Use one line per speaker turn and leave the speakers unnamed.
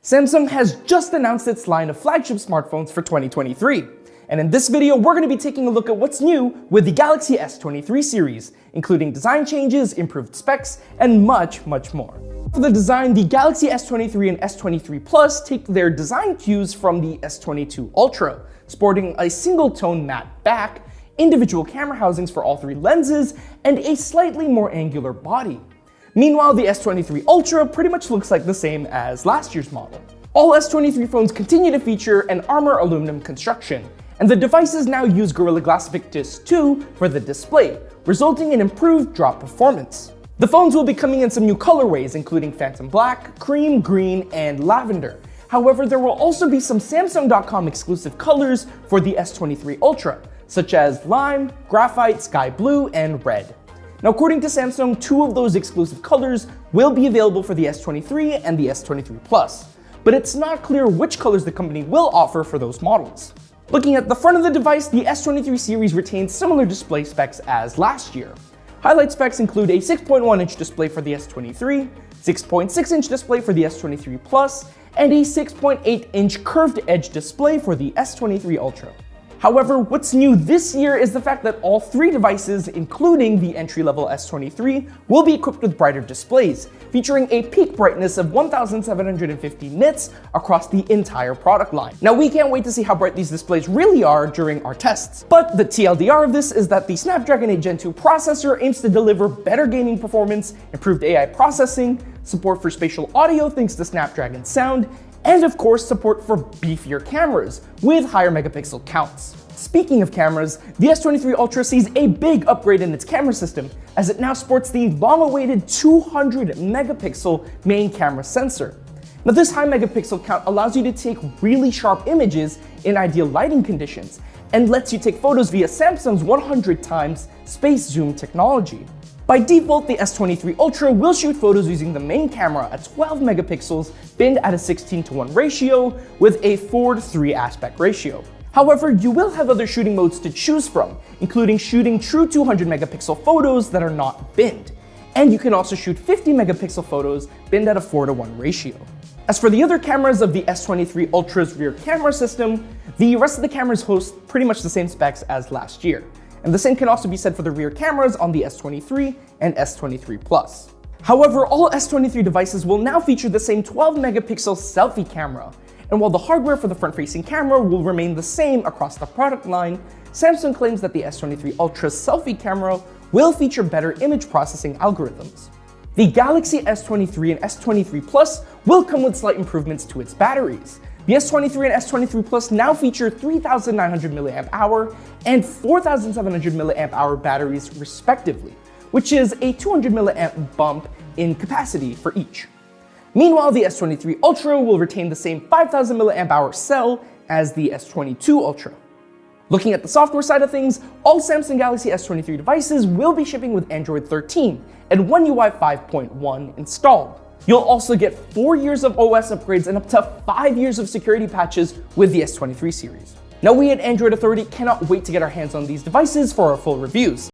Samsung has just announced its line of flagship smartphones for 2023. And in this video, we're going to be taking a look at what's new with the Galaxy S23 series, including design changes, improved specs, and much more. For the design, the Galaxy S23 and S23 Plus take their design cues from the S22 Ultra, sporting a single-tone matte back, individual camera housings for all three lenses, and a slightly more angular body. Meanwhile, the S23 Ultra pretty much looks like the same as last year's model. All S23 phones continue to feature an armor aluminum construction, and the devices now use Gorilla Glass Victus 2 for the display, resulting in improved drop performance. The phones will be coming in some new colorways, including Phantom Black, Cream, Green, and Lavender. However, there will also be some Samsung.com exclusive colors for the S23 Ultra, such as Lime, Graphite, Sky Blue, and Red. Now, according to Samsung, two of those exclusive colors will be available for the S23 and the S23 Plus, but it's not clear which colors the company will offer for those models. Looking at the front of the device, the S23 series retains similar display specs as last year. Highlight specs include a 6.1-inch display for the S23, 6.6-inch display for the S23 Plus, and a 6.8-inch curved edge display for the S23 Ultra. However, what's new this year is the fact that all three devices, including the entry-level S23, will be equipped with brighter displays, featuring a peak brightness of 1750 nits across the entire product line. Now, we can't wait to see how bright these displays really are during our tests, but the TLDR of this is that the Snapdragon 8 Gen 2 processor aims to deliver better gaming performance, improved AI processing, support for spatial audio thanks to Snapdragon Sound, and of course support for beefier cameras with higher megapixel counts. Speaking of cameras, the S23 Ultra sees a big upgrade in its camera system, as it now sports the long-awaited 200 megapixel main camera sensor. Now, this high megapixel count allows you to take really sharp images in ideal lighting conditions, and lets you take photos via Samsung's 100x space zoom technology. By default, the S23 Ultra will shoot photos using the main camera at 12 megapixels, binned at a 16:1 ratio with a 4:3 aspect ratio. However, you will have other shooting modes to choose from, including shooting true 200 megapixel photos that are not binned. And you can also shoot 50 megapixel photos binned at a 4:1 ratio. As for the other cameras of the S23 Ultra's rear camera system, the rest of the cameras host pretty much the same specs as last year. And the same can also be said for the rear cameras on the S23 and S23 Plus. However, all S23 devices will now feature the same 12 megapixel selfie camera. And while the hardware for the front-facing camera will remain the same across the product line, Samsung claims that the S23 Ultra's selfie camera will feature better image processing algorithms. The Galaxy S23 and S23 Plus will come with slight improvements to its batteries. The S23 and S23 Plus now feature 3,900 mAh and 4,700 mAh batteries respectively, which is a 200 mAh bump in capacity for each. Meanwhile, the S23 Ultra will retain the same 5,000 mAh cell as the S22 Ultra. Looking at the software side of things, all Samsung Galaxy S23 devices will be shipping with Android 13 and One UI 5.1 installed. You'll also get 4 years of OS upgrades and up to 5 years of security patches with the S23 series. Now, we at Android Authority cannot wait to get our hands on these devices for our full reviews.